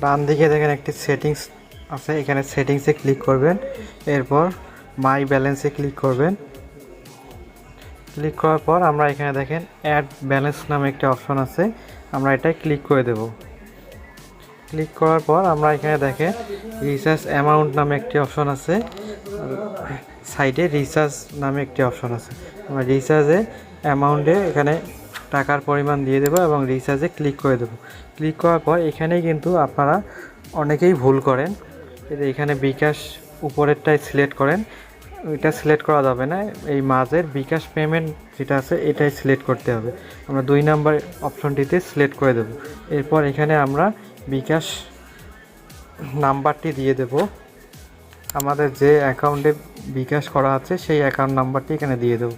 ডান দিকে দেখেন একটি সেটিংস আছে, এখানে সেটিংসে ক্লিক করবেন, এরপর মাই ব্যালেন্সে ক্লিক করবেন। ক্লিক করার পর আমরা এখানে দেখেন অ্যাড ব্যালেন্স নামে একটি অপশন আছে, আমরা এটাই ক্লিক করে দেব। ক্লিক করার পর আমরা এখানে দেখেন রিচার্জ অ্যামাউন্ট নামে একটি অপশন আছে, সাইডে রিচার্জ নামে একটি অপশন আছে। আমরা রিচার্জে অ্যামাউন্টে এখানে টাকার পরিমাণ দিয়ে দেবো এবং রিচার্জে ক্লিক করে দেবো। ক্লিক করার পর এখানেই কিন্তু আপনারা অনেকেই ভুল করেন, এখানে বিকাশ উপরেরটাই সিলেক্ট করেন, এটা সিলেক্ট করা যাবে না, এই মাঝের বিকাশ পেমেন্ট যেটা আছে এটাই সিলেক্ট করতে হবে। আমরা 2 নাম্বার অপশনটিতে সিলেক্ট করে দেব। এরপর এখানে আমরা বিকাশ নাম্বারটি দিয়ে দেব, আমাদের যে অ্যাকাউন্টে বিকাশ করা আছে সেই অ্যাকাউন্ট নাম্বারটি এখানে দিয়ে দেব।